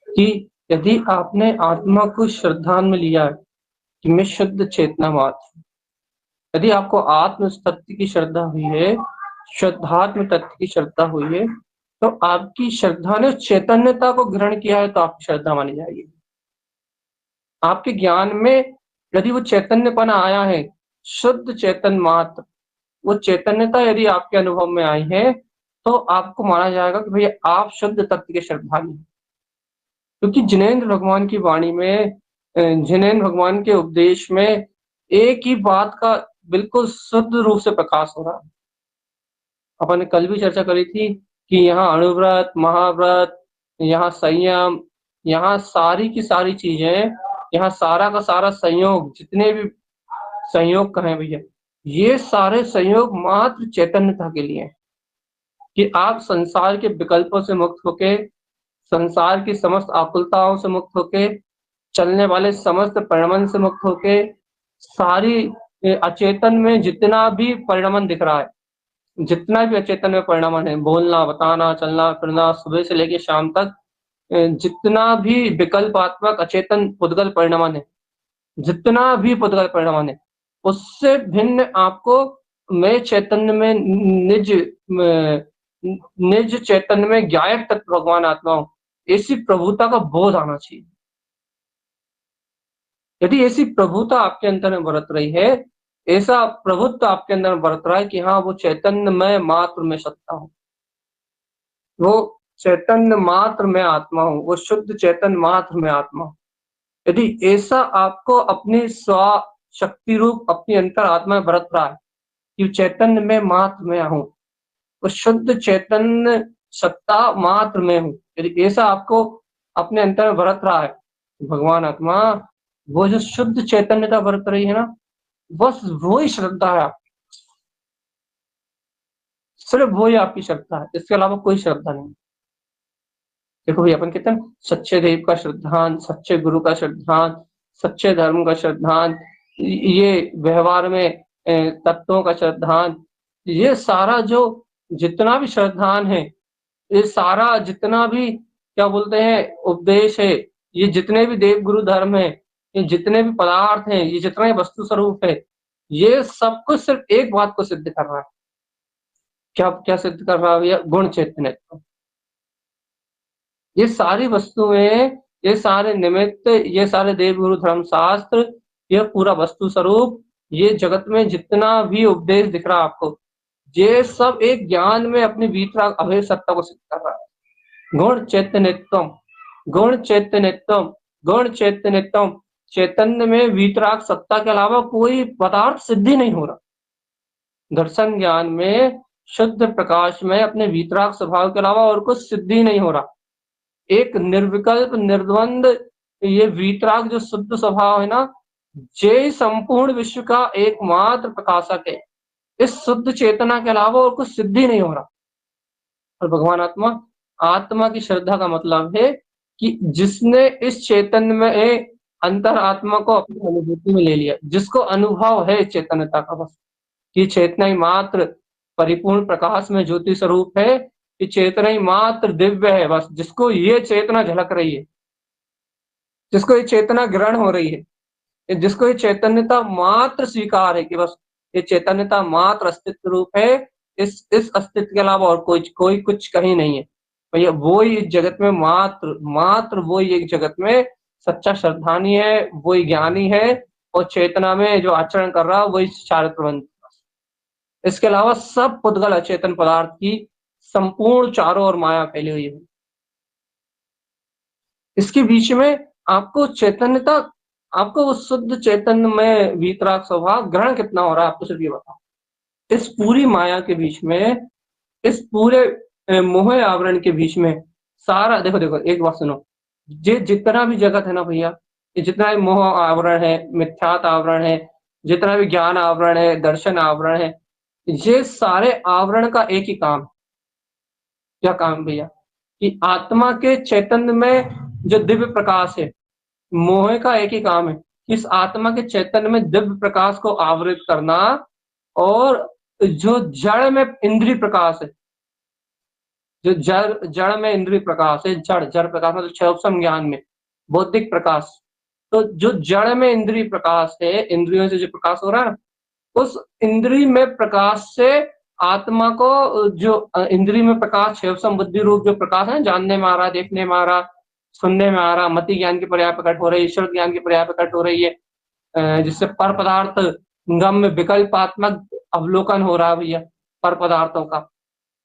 कि यदि आपने आत्मा को श्रद्धा में लिया है कि मैं शुद्ध चेतना मात्र, यदि आपको आत्म तत्व की श्रद्धा हुई है, शुद्धात्म तत्व की श्रद्धा हुई है, तो आपकी श्रद्धा ने चैतन्यता को ग्रहण किया है तो आपकी श्रद्धा मानी जाएगी। आपके ज्ञान में यदि वो चैतन्यपना आया है, शुद्ध चेतन मात्र, वो चैतन्यता यदि आपके अनुभव में आई है, तो आपको माना जाएगा कि भैया आप शुद्ध तत्व के श्रद्धालु हैं। क्योंकि जिनेंद्र भगवान की वाणी में, जिनेंद्र भगवान के उपदेश में एक ही बात का बिल्कुल शुद्ध रूप से प्रकाश हो रहा है। अपन ने कल भी चर्चा करी थी कि यहाँ अणुव्रत, महाव्रत, यहाँ संयम, यहाँ सारी की सारी चीजें, यहाँ सारा का सारा संयोग, जितने भी संयोग कहें भैया, ये सारे संयोग मात्र चैतन्यता के लिए हैं कि आप संसार के विकल्पों से मुक्त होके, संसार की समस्त आकुलताओं से मुक्त होके, चलने वाले समस्त परिणमन से मुक्त होके, सारी अचेतन में जितना भी परिणमन दिख रहा है, जितना भी अचेतन में परिणमन है, बोलना, बताना, चलना फिरना, सुबह से लेके शाम तक, जितना भी विकल्पात्मक अचेतन पुद्गल परिणमन है, जितना भी पुद्गल परिणमन है, उससे भिन्न आपको मैं चैतन्य में निज चैतन्य में ज्ञायक तत्व भगवान आत्मा हूं, ऐसी प्रभुता का बोध आना चाहिए। यदि ऐसी प्रभुता आपके अंदर में बरत रही है, ऐसा प्रभुत्व आपके अंदर में बरत रहा है कि हाँ वो चैतन्य में मात्र में सत्ता हूं, वो चैतन्य मात्र में आत्मा हूं, वो शुद्ध चैतन्य मात्र में आत्मा हूं, यदि ऐसा आपको अपनी स्व शक्ति रूप अपनी अंतर आत्मा में बरत रहा है कि चैतन्य में मात्र में हूं, वो शुद्ध चैतन्य सत्ता मात्र में हूं, यदि ऐसा आपको अपने अंतर में बरत रहा है, भगवान आत्मा वो जो शुद्ध चैतन्यता बरत रही है ना, बस वो ही श्रद्धा है आपकी, सिर्फ वो ही आपकी श्रद्धा है, इसके अलावा कोई श्रद्धा नहीं। देखो भाई अपन कहते हैं सच्चे देव का श्रद्धान, सच्चे गुरु का श्रद्धान, सच्चे धर्म का श्रद्धान, ये व्यवहार में तत्वों का श्रद्धान, ये सारा जो जितना भी श्रद्धान है, ये सारा जितना भी क्या बोलते हैं उपदेश है, ये जितने भी देव गुरु धर्म है, ये जितने भी पदार्थ हैं, ये जितना भी वस्तु स्वरूप है, ये सब कुछ सिर्फ एक बात को सिद्ध कर रहा है। क्या क्या सिद्ध कर रहा है भैया? गुण चैतन्य। ये सारी वस्तुएं, ये सारे निमित्त, ये सारे देवगुरु धर्मशास्त्र, ये पूरा वस्तु स्वरूप, ये जगत में जितना भी उपदेश दिख रहा है आपको, ये सब एक ज्ञान में अपनी वीतराग अभेद सत्ता को सिद्ध कर रहा है। गुण चैतन्यत्वम, गुण चैतन्यत्वम, गुण चैतन्यत्वम, चैतन्य में वीतराग सत्ता के अलावा कोई पदार्थ सिद्धि नहीं हो रहा। दर्शन ज्ञान में शुद्ध प्रकाश में अपने वीतराग स्वभाव के अलावा और कुछ सिद्धि नहीं हो रहा। एक निर्विकल्प निर्द्वंद ये वीतराग जो शुद्ध स्वभाव है ना, ये संपूर्ण विश्व का एकमात्र प्रकाशक है। इस शुद्ध चेतना के अलावा और कुछ सिद्धि नहीं हो रहा। और भगवान आत्मा, आत्मा की श्रद्धा का मतलब है कि जिसने इस चैतन्य में अंतर आत्मा को अपनी अनुभूति में ले लिया, जिसको अनुभव है चैतन्यता का, बस कि चेतना ही मात्र परिपूर्ण प्रकाश में ज्योति स्वरूप है, कि चेतना ही मात्र दिव्य है, बस जिसको ये चेतना झलक रही है, जिसको ये चेतना ग्रहण हो रही है, जिसको ये चैतन्यता मात्र स्वीकार है कि बस ये चैतन्यता मात्र अस्तित्व रूप है, इस अस्तित्व के अलावा और कोई कुछ कहीं नहीं है भैया, वो ही जगत में मात्र वो ही एक जगत में सच्चा श्रद्धानी है, वो ही ज्ञानी है, और चेतना में जो आचरण कर रहा है वही चारित्रवंत। इसके अलावा सब पुद्गल अचेतन पदार्थ की संपूर्ण चारों ओर माया फैली हुई है। इसके बीच में आपको चैतन्यता, आपको उस शुद्ध चैतन्य में वीतराग स्वभाव ग्रहण कितना हो रहा है, आपको सिर्फ ये बताओ। इस पूरी माया के बीच में, इस पूरे मोह आवरण के बीच में सारा, देखो देखो एक बात सुनो, ये जितना भी जगत है ना भैया, ये जितना भी मोह आवरण है, मिथ्यात आवरण है, जितना भी ज्ञान आवरण है, दर्शन आवरण है, ये सारे आवरण का एक ही काम, क्या काम भैया? कि आत्मा के चैतन्य में जो दिव्य प्रकाश है, मोह का एक ही काम है कि इस आत्मा के चैतन्य में दिव्य प्रकाश को आवृत करना, और जो जड़ में इंद्रिय प्रकाश है, जो जड़ जड़ में इंद्रिय प्रकाश है, जड़ जड़ प्रकाश मतलब क्षयोपम ज्ञान में बौद्धिक प्रकाश। तो जो जड़ में इंद्रिय प्रकाश है, इंद्रियों से जो प्रकाश हो रहा है ना, उस इंद्रिय में प्रकाश से आत्मा को जो इंद्रिय में प्रकाश क्षयोपम बुद्धि रूप जो प्रकाश है, जानने में आ रहा, देखने में आ रहा, सुनने में आ रहा, मति ज्ञान की पर्याय प्रकट हो रही है, ईश्वर ज्ञान की पर्याय प्रकट हो रही है, जिससे पर पदार्थ गम्य विकल्पात्मक अवलोकन हो रहा है भैया पर पदार्थों का,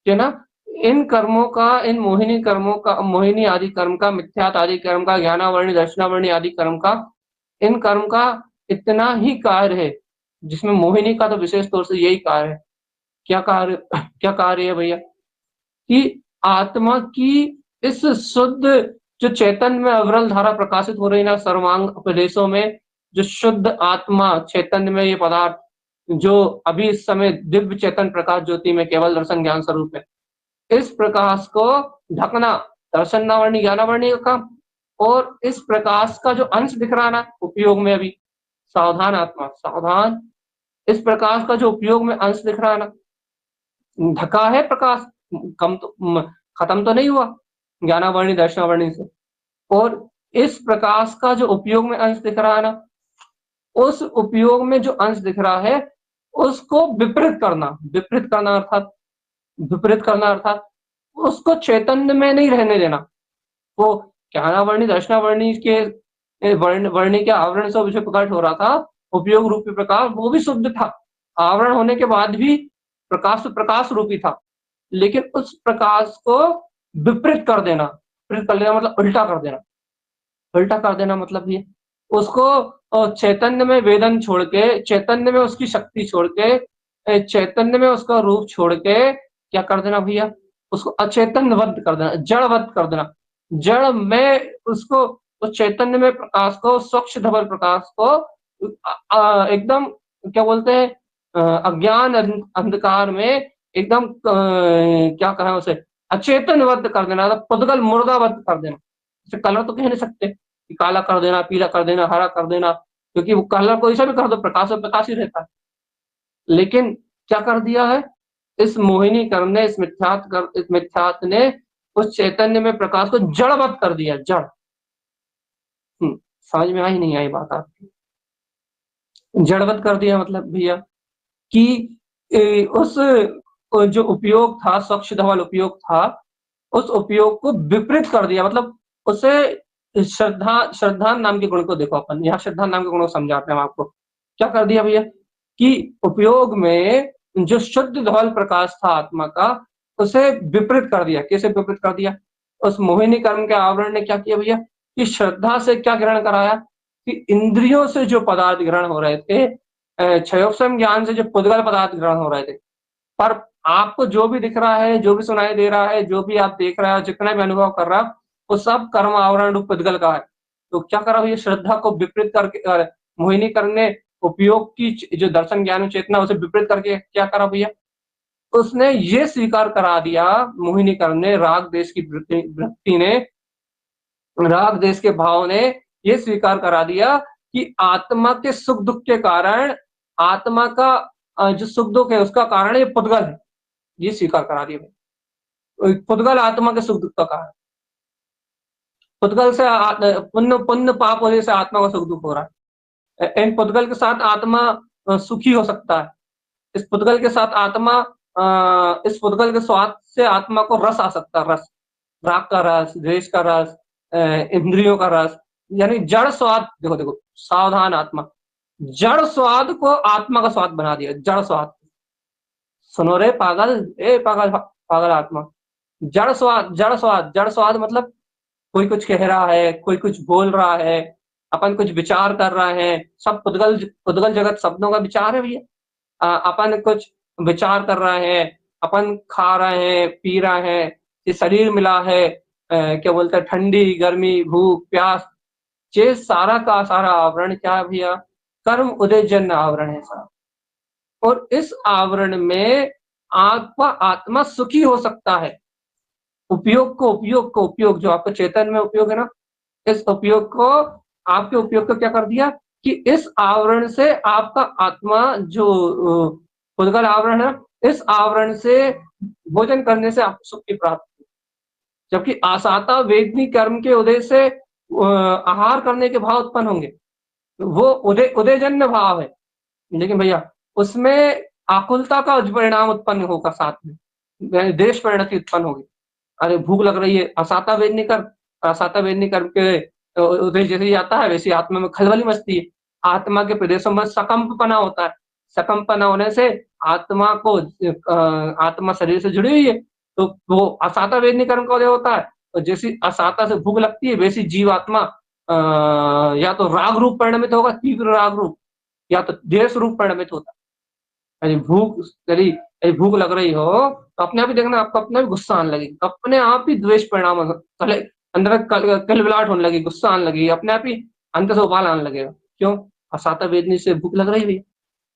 है ना। इन कर्मों का, इन मोहिनी कर्मों का, मोहिनी आदि कर्म का, मिथ्यात आदि कर्म का, ज्ञानावर्णी दर्शनावर्णी आदि कर्म का, इन कर्म का इतना ही कार्य है, जिसमें मोहिनी का तो विशेष तौर से यही कार्य है। क्या कार्य, क्या कार्य है भैया, कि आत्मा की इस शुद्ध जो चैतन्य में अविरल धारा प्रकाशित हो रही है ना सर्वांग प्रदेशों में, जो शुद्ध आत्मा चैतन्य में ये पदार्थ जो अभी इस समय दिव्य चेतन प्रकाश ज्योति में केवल दर्शन ज्ञान स्वरूप है, इस प्रकाश को ढकना दर्शनावर्णी ज्ञानावर्णी का काम। और इस प्रकाश का जो अंश दिख रहा ना उपयोग में, अभी सावधान आत्मा सावधान, इस प्रकाश का जो उपयोग में अंश दिख रहा है ना, ढका है प्रकाश, कम तो खत्म तो नहीं हुआ ज्ञानावर्णी दर्शनावर्णी से। और इस प्रकाश का जो उपयोग में अंश दिख रहा है ना, उस उपयोग में जो अंश दिख रहा है उसको विपरीत करना, विपरीत करना अर्थात विपरीत करना अर्थात उसको चैतन्य में नहीं रहने देना। वो ज्ञानावर्णी दर्शनावर्णी के वर्णी के आवरण से जो प्रकट हो रहा था उपयोग रूपी प्रकाश, वो भी शुद्ध था, आवरण होने के बाद भी प्रकाश तो प्रकाश रूपी था, लेकिन उस प्रकाश को विपरीत कर देना, विपरीत कर देना मतलब उल्टा कर देना, उल्टा कर देना मतलब ये उसको चैतन्य में वेदन छोड़ के, चैतन्य में उसकी शक्ति छोड़ के, चैतन्य में उसका रूप छोड़ के क्या कर देना भैया, उसको अचैतन्यवद्ध कर देना, जड़वद्ध कर देना। जड़ में उसको उस चैतन्य में प्रकाश को, स्वच्छ धवल प्रकाश को एकदम क्या बोलते हैं, अज्ञान अंधकार में एकदम क्या कहें उसे, अचेतनवद्ध कर देना, पुद्गल मुर्दावद्ध कर देना। इसे कलर तो कह नहीं सकते कि काला कर देना, पीला कर देना, हरा कर देना, क्योंकि वो कलर कोई सा भी कर दो प्रकाश और प्रकाश ही रहता है। लेकिन क्या कर दिया है इस मोहिनी कर्म ने, इस मिथ्यात ने उस चैतन्य में प्रकाश को जड़वत कर दिया, जड़। समझ में आई नहीं आई बात आपकी, जड़वत कर दिया मतलब भैया कि उस जो उपयोग था, स्वच्छ धवल उपयोग था, उस उपयोग को विपरीत कर दिया, मतलब उसे श्रद्धा नाम के गुण को देखो, अपन यहाँ श्रद्धा नाम के गुण को समझाते हैं आपको। क्या कर दिया भैया कि उपयोग में जो शुद्ध धवल प्रकाश था आत्मा का, उसे विपरीत कर दिया। कैसे विपरीत कर दिया, उस मोहिनी कर्म के आवरण ने क्या किया भैया कि श्रद्धा से क्या ग्रहण कराया कि इंद्रियों से जो पदार्थ ग्रहण हो रहे थे, क्षयोपम ज्ञान से जो पुद्गल पदार्थ ग्रहण हो रहे थे, पर आपको जो भी दिख रहा है, जो भी सुनाई दे रहा है, जो भी आप देख रहे हो, जितना भी अनुभव कर रहा है, वो सब कर्म आवरण रूप पुद्गल का है। तो क्या करा भैया, श्रद्धा को विपरीत करके मोहिनी कर्म ने उपयोग की जो दर्शन ज्ञान चेतना उसे विपरीत करके क्या करा भैया, उसने ये स्वीकार करा दिया, मोहिनी कर्म ने, राग देश की वृत्ति ने, राग देश के भाव ने ये स्वीकार करा दिया कि आत्मा के सुख दुख के कारण, आत्मा का जो सुख दुख है उसका कारण ये पुद्गल है, ये स्वीकार करा दिया। पुद्गल आत्मा के सुख दुख का कारण, पुद्गल से पुण्य पुण्य पाप होने से आत्मा का सुख दुख हो रहा है। इन पुद्गल के साथ आत्मा सुखी हो सकता है, इस पुद्गल के साथ आत्मा, इस पुद्गल के स्वाद से आत्मा को रस आ सकता है, रस, राग का रस, द्वेष का रस, इंद्रियों का रस, यानी जड़ स्वाद। देखो देखो सावधान आत्मा, जड़ स्वाद को आत्मा का स्वाद बना दिया, जड़ स्वाद। सुनो रे पागल, ए पागल पागल आत्मा, जड़ स्वाद, जड़ स्वाद, जड़ स्वाद मतलब कोई कुछ कह रहा है, कोई कुछ बोल रहा है, अपन कुछ विचार कर रहे हैं, सब पुद्गल, पुद्गल जगत शब्दों का विचार है भैया। अपन कुछ विचार कर रहे हैं, अपन खा रहे हैं, पी रहे हैं, ये शरीर मिला है, क्या बोलते हैं, ठंडी गर्मी भूख प्यास, ये सारा का सारा आवरण क्या है भैया, कर्म उदयजन्य आवरण है सारा। और इस आवरण में आत्मा, आत्मा सुखी हो सकता है। उपयोग जो आपका चेतन में उपयोग है ना, इस उपयोग को, आपके उपयोग को क्या कर दिया कि इस आवरण से आपका आत्मा जो पुद्गल आवरण है, इस आवरण से भोजन करने से आपको सुख की प्राप्ति, जबकि आसाता वेदनी कर्म के उदय से आहार करने के भाव उत्पन्न होंगे, वो उदयजन्य भाव है। लेकिन भैया उसमें आकुलता का परिणाम उत्पन्न होगा, साथ में देश परिणति उत्पन्न होगी। अरे भूख लग रही है, असाता वेदनी कर्म के उदय जैसे ही आता है, वैसे आत्मा में खलबली मचती है। आत्मा के प्रदेशों में सकंपना होता है। सकंपना होने से आत्मा को आत्मा शरीर से जुड़ी हुई है, तो वो असाता वेदनी कर्म का उदय होता है। और जैसी असाता से भूख लगती है, वैसी जीवात्मा या तो राग रूप परिणमित होगा, तीव्र राग रूप, या तो देश रूप परिणमित होता है। यदि भूख लग रही हो, तो अपने आप ही देखना, आपको अपने आप गुस्सा आने लगेगी, अपने आप ही द्वेष परिणाम होगा, पहले अंदर कलबलाहट होने लगी, गुस्सा आने लगेगी, अपने आप ही अंदर से उबाल आने लगेगा। क्यों? असाता वेदनी से भूख लग रही है।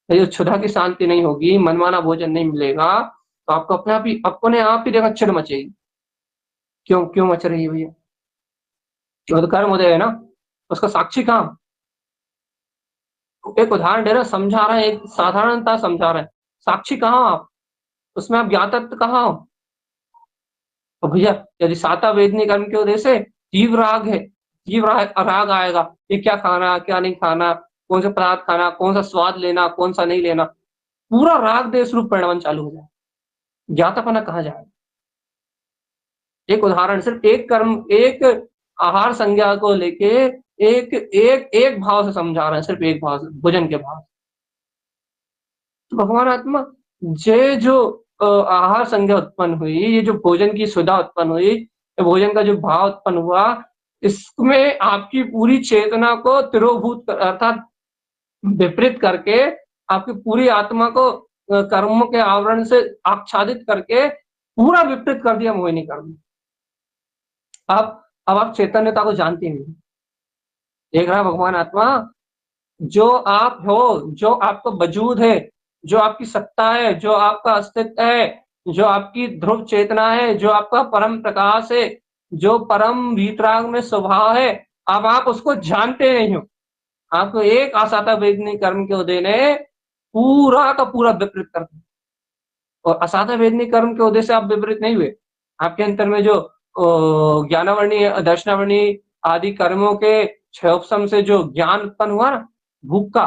यदि क्षुधा की शांति नहीं होगी, मनमाना भोजन नहीं मिलेगा, तो आपको अपने आप ही देखा चिढ़ मचेगी। क्यों क्यों मच रही है भैया? जो कर्म उदय है ना, उसका साक्षी कहाँ? एक उदाहरण दे रहे हैं, समझा रहे हैं, एक साधारणता समझा रहे हैं। साक्षी कहाँ हो आप? उसमें आप ज्ञातत्व कहाँ हो? तो भैया यदि साता वेदनी कर्म के उदय से तीव्र राग है, तीव्र राग आएगा, ये क्या खाना, क्या नहीं खाना, कौन सा पदार्थ खाना, कौन सा स्वाद लेना, कौन सा नहीं लेना, पूरा राग देश रूप परिणमन चालू हो जाए। ज्ञातापना कहाँ जाए? एक उदाहरण, सिर्फ एक कर्म, एक आहार संज्ञा को लेके एक एक एक भाव से समझा रहे हैं, सिर्फ एक भाव से, भोजन के भाव। तो भगवान आत्मा ये जो आहार संज्ञा उत्पन्न हुई, ये जो भोजन की सुधा उत्पन्न हुई, ये भोजन का जो भाव उत्पन्न हुआ, इसमें आपकी पूरी चेतना को तिरोभूत अर्थात विपरीत करके, आपकी पूरी आत्मा को कर्मों के आवरण से आच्छादित करके पूरा विपरीत कर दिया, मोहिनी कर दिया। अब आप चैतन्यता को जानते हैं, देख रहा है भगवान आत्मा, जो आप हो, जो आपको वजूद है, जो आपकी सत्ता है, जो आपका अस्तित्व है, जो आपकी ध्रुव चेतना है, जो आपका परम प्रकाश है, जो परम वीतराग में स्वभाव है, अब आप उसको जानते नहीं हो। आपको एक आसाता वेदनी कर्म के उदय ने पूरा का पूरा विपरीत कर दिया। और असाधा वेदनी कर्म के उदय से आप विपरीत नहीं हुए। आपके अंतर में जो ज्ञानावर्णी, दर्शनावर्णी आदि कर्मों के क्षयोपशम से जो ज्ञान उत्पन्न हुआ ना, भूख का,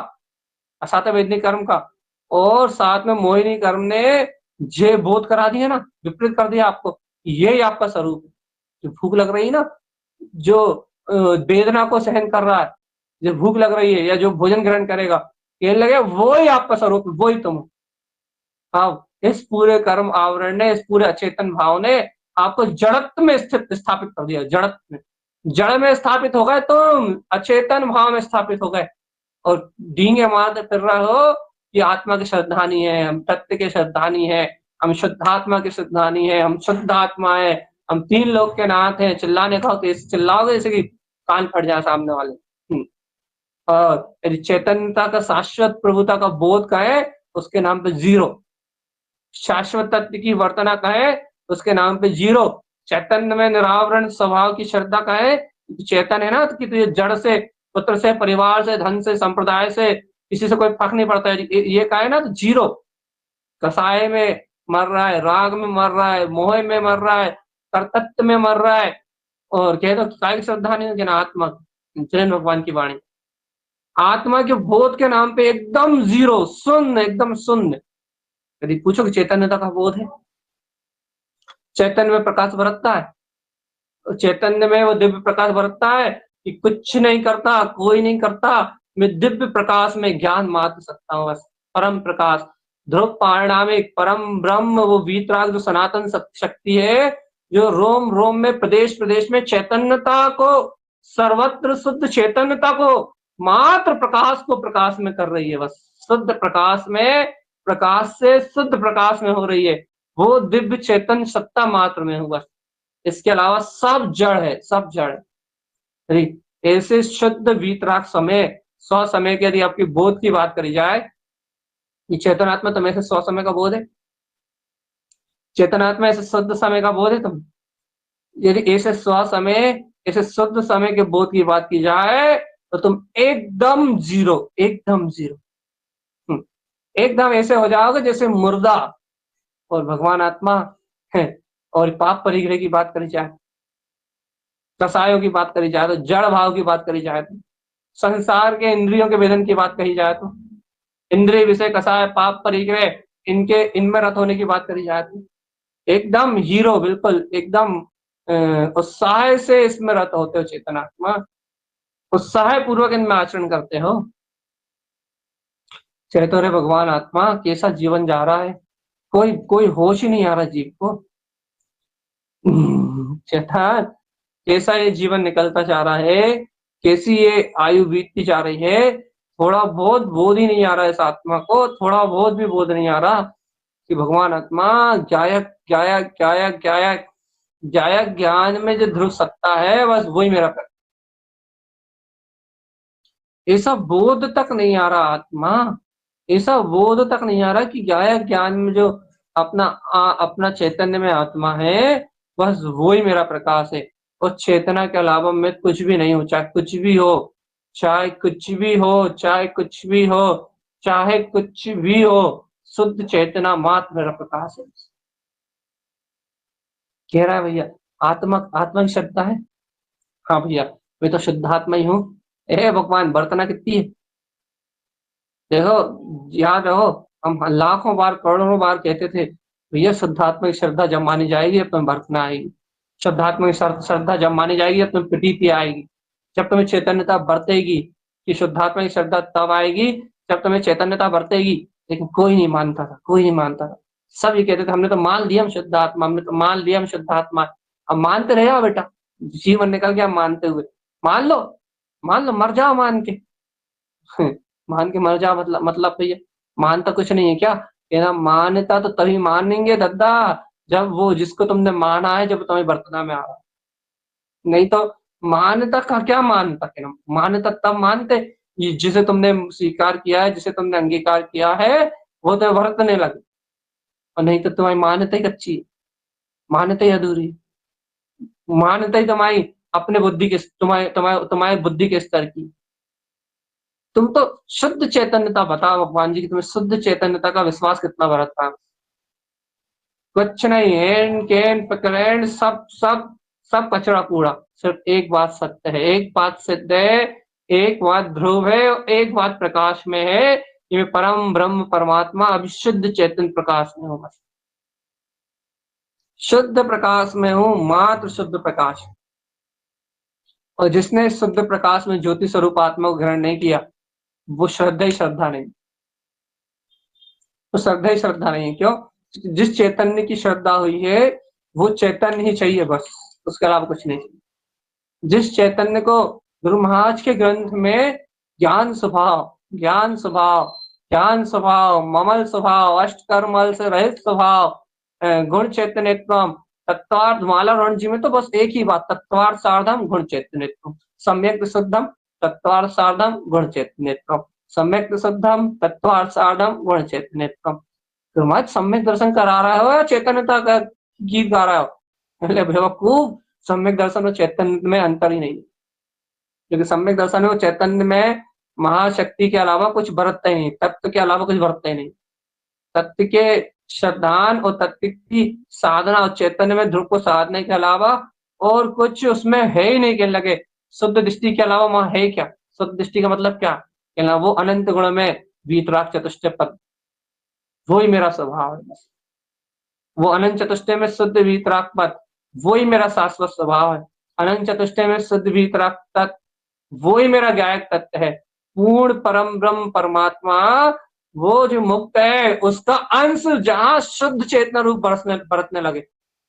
असाता वेदनी कर्म का, और साथ में मोहिनी कर्म ने जे बोध करा दिया ना, विपरीत कर दिया आपको, यही आपका स्वरूप है। जो भूख लग रही है ना, जो वेदना को सहन कर रहा है, जो भूख लग रही है या जो भोजन ग्रहण करेगा, कहने लगे वो ही आपका स्वरूप है, वो ही तुम हो। अब इस पूरे कर्म आवरण ने, इस पूरे अचेतन भाव ने आपको जड़त्व में स्थापित कर दिया। जड़त्व में, जड़ में स्थापित हो गए, तुम अचेतन भाव में स्थापित हो गए, और डींगे मारते फिर रहे हो कि आत्मा के श्रद्धानी है, हम तत्व के श्रद्धानी है, हम शुद्धात्मा के श्रद्धानी है, हम शुद्ध आत्मा है, हम तीन लोग के नाथ हैं। चिल्लाने का तो चिल्लाओगे जैसे कि कान फट जाए सामने वाले। और यदि चैतन्यता का, शाश्वत प्रभुता का बोध का है, उसके नाम पे जीरो। शाश्वत तत्व की वर्तना का है, उसके नाम पे जीरो। चैतन्य में निरावरण स्वभाव की श्रद्धा का है, चेतन है ना, कि तुझे जड़ से, पुत्र से, परिवार से, धन से, संप्रदाय से, किसी से कोई फर्क नहीं पड़ता है, ये का है ना, तो जीरो। कसाय में मर रहा है, राग में मर रहा है, मोह में मर रहा है, कर्तत्व में मर रहा है, और कह दो काय श्रद्धा नहीं है ना, आत्मा, जैन भगवान की वाणी, आत्मा के बोध के नाम पे एकदम जीरो, शून्य, एकदम शून्य। यदि पूछो कि चैतन्यता का बोध है, चैतन्य में प्रकाश बरतता है, चैतन्य में वो दिव्य प्रकाश बरतता है कि कुछ नहीं करता, कोई नहीं करता, मैं दिव्य प्रकाश में ज्ञान मात्र सकता हूँ, बस परम प्रकाश, ध्रुव पारिणामिक परम ब्रह्म, वो वीतराग जो सनातन शक्ति है, जो रोम रोम में, प्रदेश प्रदेश में चैतन्यता को, सर्वत्र शुद्ध चैतन्यता को, मात्र प्रकाश को प्रकाश में कर रही है, बस शुद्ध प्रकाश में, प्रकाश से शुद्ध प्रकाश में हो रही है, वो दिव्य चेतन सत्ता मात्र में हुआ। इसके अलावा सब जड़ है, सब जड़। ऐसे शुद्ध वीतराग समय, स्व समय के यदि आपकी बोध की बात करी जाए, ये चेतनात्मा तुम्हें से स्व समय का बोध है, चेतनात्मा ऐसे शुद्ध समय का बोध है तुम। यदि ऐसे स्व समय, ऐसे शुद्ध समय के बोध की बात की जाए, तो तुम एकदम जीरो, एकदम जीरो, एकदम ऐसे हो जाओगे जैसे मुर्दा। और भगवान आत्मा है, और पाप परिग्रह की बात करी जाए, कसायों की बात करी जाए तो, जड़ भाव की बात करी जाए तो, संसार के इंद्रियों के वेदन की बात कही जाए तो, इंद्रिय विषय कसाय पाप परिग्रह इनके इनमें रत होने की बात करी जाए तो, एकदम हीरो, बिल्कुल एकदम उत्साह से इसमें रत होते हो चेतनात्मा, उत्साह पूर्वक इनमें आचरण करते हो। चैतन्य भगवान आत्मा कैसा जीवन जा रहा है, कोई कोई होश ही नहीं आ रहा जीव को। चेतन कैसा ये जीवन निकलता जा रहा है, कैसी ये आयु बीतती जा रही है, थोड़ा बहुत बोध ही नहीं आ रहा है इस आत्मा को, थोड़ा बहुत भी बोध नहीं आ रहा कि भगवान आत्मा गायक गायक गायक गायक गायक ज्ञान में जो ध्रुव सत्ता है, बस वही मेरा कर, ऐसा बोध तक नहीं आ रहा आत्मा, ऐसा बोध तक नहीं आ रहा कि गायक ज्ञान में जो अपना चैतन्य में आत्मा है, बस वो ही मेरा प्रकाश है। और चेतना के अलावा मैं कुछ भी नहीं हूं, चाहे कुछ भी हो, चाहे कुछ भी हो, चाहे कुछ भी हो, चाहे कुछ भी हो, शुद्ध चेतना मात्र मेरा प्रकाश है। कह रहा है भैया, आत्मा आत्मा की श्रद्धा है। हाँ भैया, मैं तो शुद्धात्मा ही हूँ। ए भगवान, बर्तना कितनी है देखो, याद रहो, हम लाखों बार करोड़ों बार कहते थे भैया, शुद्धात्मा की श्रद्धा जब मानी जाएगी अब तुम्हें बरतना आएगी, शुद्धात्मा की श्रद्धा जब मानी जाएगी अब तुम्हें प्रतीति आएगी, जब तुम्हें चैतन्यता बरतेगी। कि शुद्धात्मा की श्रद्धा तब आएगी जब तुम्हें चैतन्यता बरतेगी। लेकिन कोई नहीं मानता था, कोई नहीं मानता था। सब ये कहते थे हमने तो मान लिया, हम शुद्धात्मा, हमने तो मान लिया हम शुद्धात्मा। अब मानते रहे हो बेटा, जीवन निकल गया मानते हुए। मान लो, मान लो, मर जाओ मान के। मान के मर जा, मतलब भैया मानता कुछ नहीं है क्या, कहना मान्यता तो तभी मानेंगे दद्दा जब वो जिसको तुमने माना है जब तुम्हें बर्तना में आ रहा, नहीं तो मान्यता का क्या मानता, कहना मान्यता तब मानते जिसे तुमने स्वीकार किया है, जिसे तुमने अंगीकार किया है, वो तो बरतने लगे। और नहीं तो तुम्हारी मान्यता ही कच्ची है, मान्यता ही अधूरी है, मान्यता ही तुम्हारी अपने बुद्धि के, तुम्हारे तुम्हारे तुम्हारे बुद्धि के स्तर की। तुम तो शुद्ध चैतन्यता बताओ भगवान जी की, तुम्हें शुद्ध चैतन्यता का विश्वास कितना बरतता है। कुछ नहीं, हेन केन पकड़ेन सब सब सब कचरा कूड़ा। सिर्फ एक बात सत्य है, एक बात सिद्ध है, एक बात ध्रुव है, एक बात प्रकाश में है, ये परम ब्रह्म परमात्मा अभिशुद्ध चैतन्य प्रकाश में हूँ, बस शुद्ध प्रकाश में हूँ, मात्र शुद्ध प्रकाश। और जिसने शुद्ध प्रकाश में ज्योति स्वरूप आत्मा को ग्रहण नहीं किया, वो श्रद्धा ही श्रद्धा नहीं, तो श्रद्धा ही श्रद्धा नहीं है। क्यों? जिस चैतन्य की श्रद्धा हुई है वो चैतन्य ही चाहिए, बस उसके अलावा कुछ नहीं चाहिए। जिस चैतन्य को गुरु महाराज के ग्रंथ में ज्ञान स्वभाव, ज्ञान स्वभाव, ज्ञान स्वभाव, ममल स्वभाव, अष्टकर्मल से रहित स्वभाव, गुण चैतन्यत्वम, तत्वार्थ माला रण जी में तो बस एक ही बात, तत्वार्थ सार्धम गुण चैतन्यत्वम, सम्यक शुद्धम तत्वार्थ सार्धम गुण चैतन्यत्वम, सम्यक शुद्धम तत्वार्थ सार्धम गुण चैतन्यत्वम। तो मत सम्यक दर्शन करा रहा हो या चैतन्यता का गीत गा रहा हो? पहले बेवकूफ, सम्यक दर्शन और चैतन्य में अंतर ही नहीं है, क्योंकि सम्यक दर्शन में चैतन्य में महाशक्ति के अलावा कुछ बरतता ही नहीं, तत्व के अलावा कुछ बरतता ही नहीं, तत्व के श्रद्धान और तत्व की साधना और चैतन्य में ध्रुव को साधने के अलावा और कुछ उसमें है ही नहीं। कहने लगे शुद्ध दृष्टि के अलावा वहां है क्या? शुद्ध दृष्टि का मतलब क्या? कहना वो अनंत गुण में वीतराग चतुष्टय पद, वो ही मेरा स्वभाव है, बस वो अनंत चतुष्टय में शुद्ध वीतराग पद, वो ही मेरा शाश्वत स्वभाव है। अनंत चतुष्टय में शुद्ध वीतराग तत्व, वो ही मेरा गायक तत्व है। पूर्ण परम ब्रह्म परमात्मा, वो जो मुक्त है उसका अंश जहां शुद्ध चेतना रूप बरतने लगे,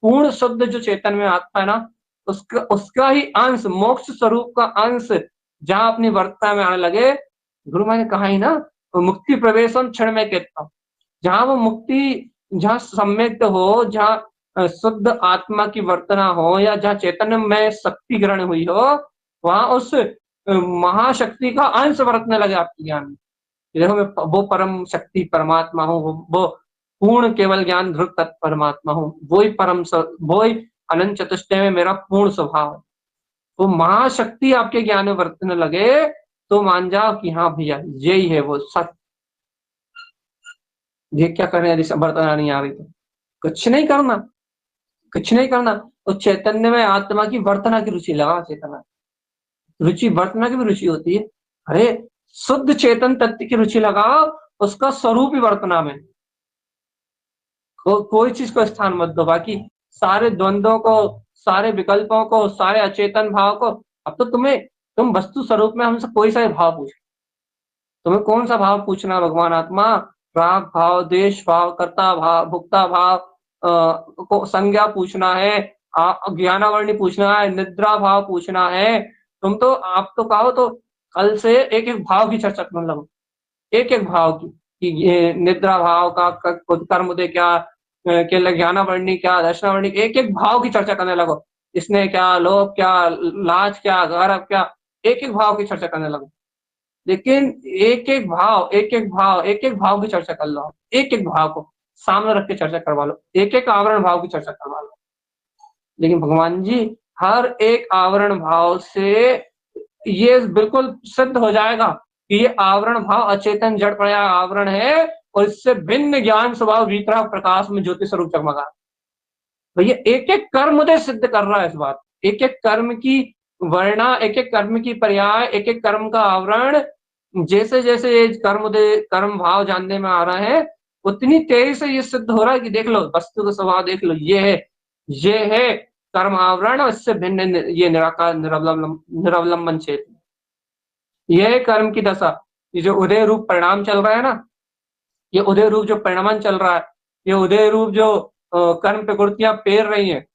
पूर्ण शुद्ध जो चेतन में आत्मा है ना, उसका उसका ही अंश, मोक्ष स्वरूप का अंश जहां अपनी वर्तता में आने लगे, गुरु मैंने कहा ही ना, तो मुक्ति प्रवेशम क्षण में कहता हूं, जहां वो मुक्ति, जहां सम्यक हो, जहां शुद्ध आत्मा की वर्तना हो, या जहां चैतन्य में शक्ति ग्रहण हुई हो, वहां उस महाशक्ति का अंश बरतने लगे आपके ज्ञान में। देखो मैं वो परम शक्ति परमात्मा हूँ, वो पूर्ण केवल ज्ञान ध्रुव तत्व परमात्मा हूँ, वो ही वो ही अनंत चतुष्टय में मेरा पूर्ण स्वभाव है। वो महाशक्ति आपके ज्ञान में बरतने लगे तो मान जाओ कि हाँ भैया यही है वो सत्य। ये क्या करें यदि बरतना नहीं आ रही तो? कुछ नहीं करना, कुछ नहीं करना। तो चैतन्य में आत्मा की वर्तना की रुचि लगा, चेतना रुचि, वर्तना की भी रुचि होती है। अरे शुद्ध चेतन तत्व की रुचि लगाओ, उसका स्वरूप ही वर्तना में। कोई चीज को स्थान मत दो, बाकी सारे द्वंद्वों को, सारे विकल्पों को, सारे अचेतन भाव को। अब तो तुम वस्तु स्वरूप में हमसे कोई सा भाव पूछ, तुम्हें कौन सा भाव पूछना है भगवान आत्मा? राग भाव, देश भाव, कर्ता भाव, भुक्ता भाव, को संज्ञा पूछना है, ज्ञानावरणी पूछना है, निद्रा भाव पूछना है। तुम तो, आप तो कहो तो कल से एक एक भाव की चर्चा करने लगो, एक एक भाव की, कि ये निद्रा भाव का कर्म दे क्या, के ज्ञानावरणी क्या, दर्शनावरणी, एक एक भाव की चर्चा करने लगो। इसने क्या, लोभ क्या, लाज क्या, गौरव क्या, एक एक भाव की चर्चा करने लगो। लेकिन एक एक भाव, एक एक भाव, एक एक भाव की चर्चा कर लो, एक एक भाव को सामने रख के चर्चा करवा लो, एक एक आवरण भाव की चर्चा करवा लो। लेकिन भगवान जी, हर एक आवरण भाव से ये बिल्कुल सिद्ध हो जाएगा कि ये आवरण भाव अचेतन जड़ पड़ा आवरण है, और इससे भिन्न ज्ञान स्वभाव वीतराग प्रकाश में ज्योति स्वरूप जगमगा। भैया एक एक कर्म मुझे सिद्ध कर रहा है इस बात, एक एक कर्म की वर्णा, एक एक कर्म की पर्याय, एक एक कर्म का आवरण, जैसे जैसे ये कर्म भाव जानने में आ रहा है, उतनी तेजी से ये सिद्ध हो रहा है कि देख लो वस्तु का स्वभाव, देख लो ये है कर्म आवरण, और इससे भिन्न ये निराकार निरवलंबन क्षेत्र, यह कर्म की दशा। ये जो उदय रूप परिणाम चल रहा है ना, ये उदय रूप जो परिणामन चल रहा है, ये उदय रूप जो कर्म प्रकृतियां पेर रही हैं,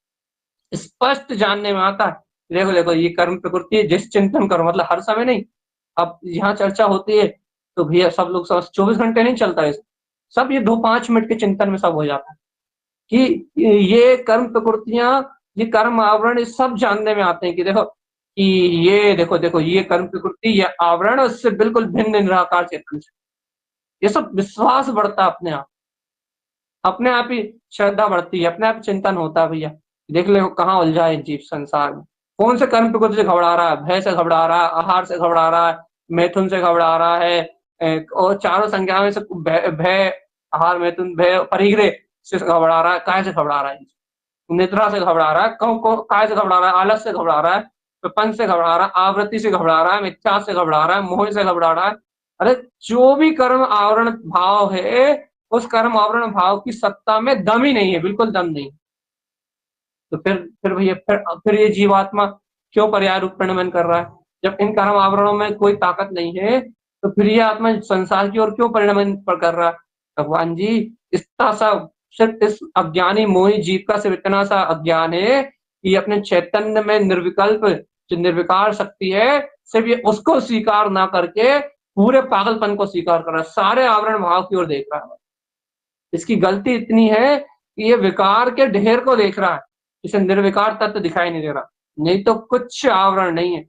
स्पष्ट जानने में आता है। देखो देखो, ये कर्म प्रकृति जिस चिंतन करो, मतलब हर समय नहीं। अब यहाँ चर्चा होती है तो भैया सब लोग 24 घंटे नहीं चलता है, सब ये 2-5 मिनट के चिंतन में सब हो जाता है कि ये कर्म प्रकृतियां, ये कर्म आवरण, सब जानने में आते हैं कि देखो कि ये देखो देखो, ये कर्म प्रकृति, ये आवरण, उससे बिल्कुल भिन्न निराकार चेतन से। ये सब विश्वास बढ़ता है अपने आप ही श्रद्धा बढ़ती है, अपने आप चिंतन होता है भैया। देख ले कहाँ उलझा है जीव संसार में, कौन से कर्म प्रकृति से घबरा रहा है, भय से घबरा रहा है, आहार से घबरा रहा है, मैथुन से घबरा रहा है, और चारों संज्ञा में से भय, आहार, मैथुन, भय, परिग्रह से घबरा रहा है, काय से घबरा रहा है, निद्रा से घबरा रहा है, काय से घबरा रहा है, आलस से घबरा रहा है, प्रपंच से घबरा रहा है, आवृत्ति से घबरा रहा है, मिथ्या से घबरा रहा है, मोह से घबरा रहा है। अरे जो भी कर्म आवरण भाव है, उस कर्म आवरण भाव की सत्ता में दम ही नहीं है, बिल्कुल दम नहीं। तो फिर भैया फिर ये जीवात्मा क्यों पर्याय रूप परिणमन कर रहा है? जब इन कर्म आवरणों में कोई ताकत नहीं है, तो फिर ये आत्मा संसार की ओर क्यों परिणमन कर रहा है? भगवान जी, इतना सा सिर्फ इस अज्ञानी मोही जीव का सिर्फ इतना सा अज्ञान है कि अपने चैतन्य में निर्विकल्प जो निर्विकार शक्ति है, सिर्फ ये उसको स्वीकार ना करके पूरे पागलपन को स्वीकार कर रहा है, सारे आवरण भाव की ओर देख रहा है। इसकी गलती इतनी है कि ये विकार के ढेर को देख रहा है, इसे निर्विकार तत्व दिखाई नहीं दे रहा। नहीं तो कुछ आवरण नहीं है,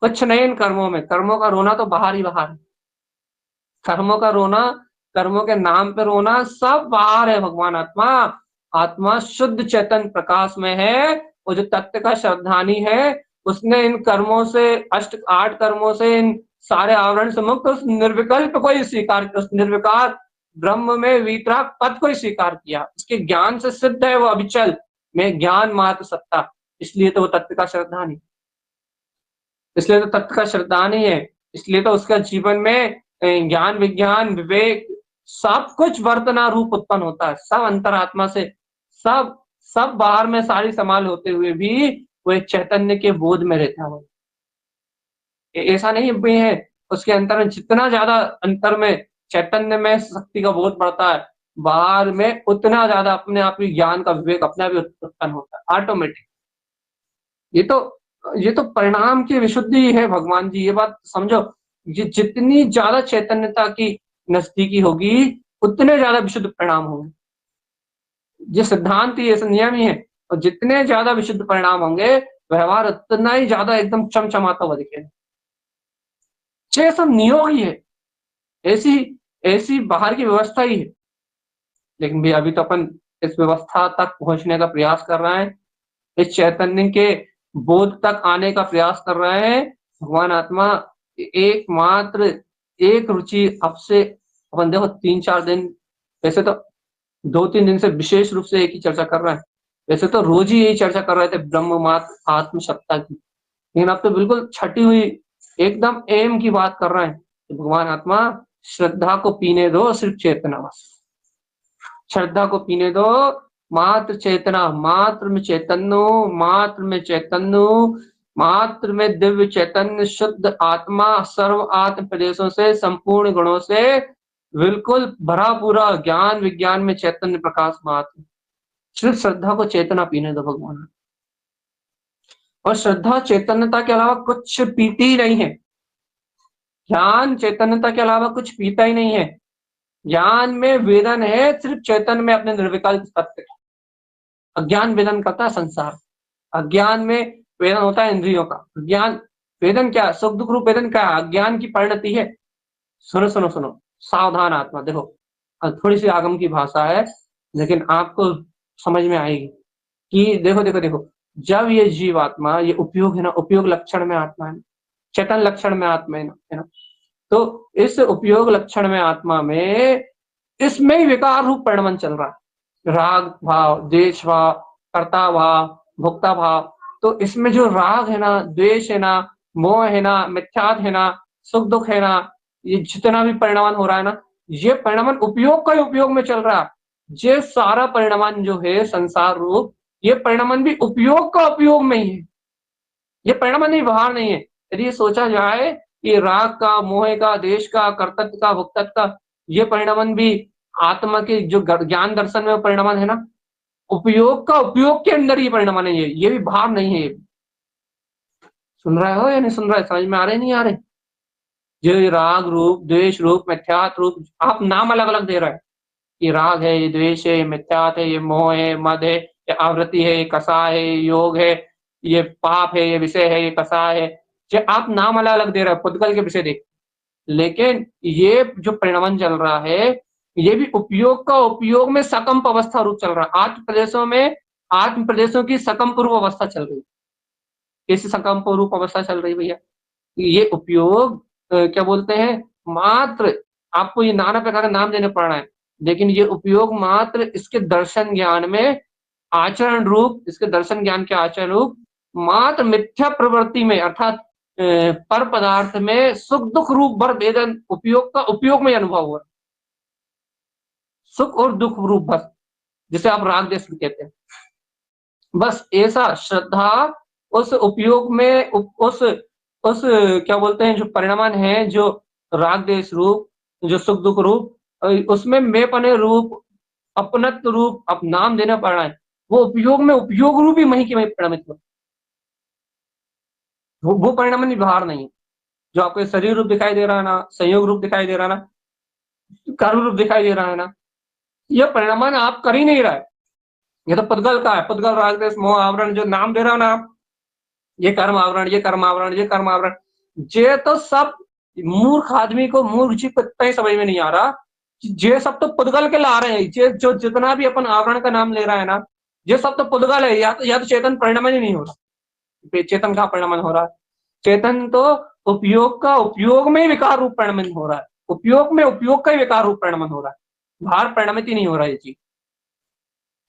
कुछ नहीं इन कर्मों में। कर्मों का रोना तो बाहर ही बाहर है, कर्मों का रोना, कर्मों के नाम पे रोना, सब बाहर है। भगवान आत्मा, आत्मा शुद्ध चेतन प्रकाश में है। वो जो तत्व का श्रद्धानी है, उसने इन कर्मों से, 8 कर्मों से, इन सारे आवरण से मुक्त उस निर्विकल्प को ही स्वीकार किया, उस निर्विकार ब्रह्म में वीतराग पद को ही स्वीकार किया। उसके ज्ञान से सिद्ध है वो अविचल में ज्ञान मात्र सत्ता, इसलिए तो वो तत्व का श्रद्धानी, इसलिए तो तत्व का श्रद्धानी है। इसलिए तो उसका जीवन में ज्ञान, विज्ञान, विवेक, सब कुछ वर्तना रूप उत्पन्न होता है, सब अंतरात्मा से, सब सब बाहर में सारी संभाल होते हुए भी वो एक चैतन्य के बोध में रहता है। ऐसा नहीं भी है, उसके अंतर में जितना ज्यादा अंतर में चैतन्य में शक्ति का बोध बढ़ता है, बाहर में उतना ज्यादा अपने आप ही ज्ञान का विवेक अपने आप ही उत्पन्न होता है ऑटोमेटिक। ये तो परिणाम की विशुद्धि है भगवान जी, ये बात समझो। जितनी ज्यादा चैतन्यता की नजदीकी होगी, उतने ज्यादा विशुद्ध परिणाम होंगे। ये सिद्धांत ही, ऐसा नियम ही है। और जितने ज्यादा विशुद्ध परिणाम होंगे, व्यवहार उतना ही ज्यादा एकदम चमचमाता हुआ दिखेगा। सब नियोग ही है, ऐसी ऐसी बाहर की व्यवस्था ही है। लेकिन भी अभी तो अपन इस व्यवस्था तक पहुंचने का प्रयास कर रहे हैं, इस चैतन्य के बोध तक आने का प्रयास कर रहे हैं। भगवान आत्मा एकमात्र एक रुचि अब से, अपन देखो 3-4 दिन, वैसे तो 2-3 दिन से विशेष रूप से एक ही चर्चा कर रहे हैं, वैसे तो रोज ही यही चर्चा कर रहे थे ब्रह्म मात्र आत्म सत्ता की, लेकिन अब तो बिल्कुल छटी हुई एकदम एम की बात कर रहे हैं कि भगवान आत्मा श्रद्धा को पीने दो, सिर्फ चेतना बस, श्रद्धा को पीने दो, मात्र चेतना, मात्र में चैतन्य, मात्र में चैतन्य, मात्र में दिव्य चैतन्य शुद्ध आत्मा सर्व आत्म प्रदेशों से संपूर्ण गुणों से बिल्कुल भरा पूरा ज्ञान विज्ञान में चैतन्य प्रकाश मात्र, सिर्फ श्रद्धा को चेतना पीने दो भगवान। और श्रद्धा चैतन्यता के अलावा कुछ पीती ही नहीं है, ज्ञान चैतन्यता के अलावा कुछ पीता ही नहीं है। ज्ञान में वेदन है, सिर्फ चैतन्य में अपने निर्विकल्प सत्य। अज्ञान वेदन करता है संसार, अज्ञान में वेदन होता है इंद्रियों का। ज्ञान वेदन क्या है? सुख दुख रूप वेदन क्या है? अज्ञान की परिणति है। सुनो सुनो सुनो, सावधान आत्मा, देखो थोड़ी सी आगम की भाषा है लेकिन आपको समझ में आएगी कि देखो देखो देखो, जब ये जीव आत्मा, ये उपयोग है ना, उपयोग लक्षण में आत्मा है, चेतन लक्षण में आत्मा है ना, तो इस उपयोग लक्षण में आत्मा में इसमें ही विकार रूप परिणमन चल रहा है। राग भाव, द्वेष भाव, कर्ता भाव, भोक्ता भाव। तो इसमें जो राग है ना, द्वेष है ना, मोह है ना, मिथ्यात है ना, सुख दुख है ना, ये जितना भी परिणमन हो रहा है ना, ये परिणमन उपयोग का ही उपयोग में चल रहा है। ये सारा परिणमन जो है संसार रूप, ये परिणमन भी उपयोग का उपयोग में ही है, ये परिणमन नहीं, बाहर नहीं है। यदि ये सोचा जाए कि राग का, मोह का, देश का, कर्तव्य का, भोक्तत्व का, ये परिणमन भी आत्मा के जो ज्ञान दर्शन में परिणमन है ना, उपयोग का उपयोग के अंदर ही परिणमन है, ये भी बाहर नहीं है। सुन रहे हो या नहीं सुन रहे? समझ में आ रहे नहीं आ रहे? जो राग रूप, द्वेष रूप, मिथ्यात रूप, आप नाम अलग अलग दे रहे हैं, ये राग है, ये द्वेष है, ये मिथ्यात है, ये मोह है, मद है, ये आवृत्ति है, ये कषाय है, ये योग है, ये पाप है, ये विषय है, ये कषाय है, जो आप नाम अलग अलग दे रहे हो पुद्गल के विषय देख, लेकिन ये जो परिणमन चल रहा है, ये भी उपयोग का उपयोग में सकंप अवस्था रूप चल रहा है। आत्म प्रदेशों में, आत्म प्रदेशों की सकंप रूप अवस्था चल रही है। कैसी सकंप रूप अवस्था चल रही है भैया? ये उपयोग क्या बोलते हैं, मात्र आपको ये नाना प्रकार का नाम देने पड़ रहा है, लेकिन ये उपयोग मात्र इसके दर्शन ज्ञान में आचरण रूप, इसके दर्शन ज्ञान के आचरण रूप मात्र मिथ्या प्रवृत्ति में, अर्थात पर पदार्थ में सुख दुख रूप भर वेदन उपयोग का उपयोग में अनुभव हुआ, सुख और दुख रूप बस, जिसे आप राग देश कहते हैं। बस ऐसा श्रद्धा उस उपयोग में उस क्या बोलते हैं, जो परिणमन है, जो राग देश रूप, जो सुख दुख रूप, उसमें मेपने रूप, अपनत्व रूप, अब नाम देना पड़ रहा है, वो उपयोग में उपयोग रूप ही मही की मही परिणमित हो, वो परिणमन भी बाहर नहीं है। जो आपको शरीर रूप दिखाई दे रहा है ना, संयोग रूप दिखाई दे रहा है ना, कर्म रूप दिखाई दे रहा है ना, ये परिणमन आप कर ही नहीं रहा है। ये तो पुद्गल का है, पुद्गल राग देश मोह आवरण, जो नाम दे रहा है ना आप, ये कर्म आवरण, ये कर्म आवरण, ये कर्म आवरण, ये तो सब मूर्ख आदमी को, मूर्ख जी को इतना ही समझ में नहीं आ रहा, ये सब तो पुद्गल के ला रहे हैं। ये जो जितना भी अपन आवरण का नाम ले रहा है ना, ये सब तो पुद्गल है, या तो चेतन परिणमन ही नहीं हो रहा। चेतन का परिणमन हो रहा है? चेतन तो उपयोग का उपयोग में ही विकार रूप परिणमन हो रहा है, उपयोग में उपयोग का ही विकार रूप परिणमन हो रहा है, बाहर परिणमित ही नहीं हो रहा है ये चीज।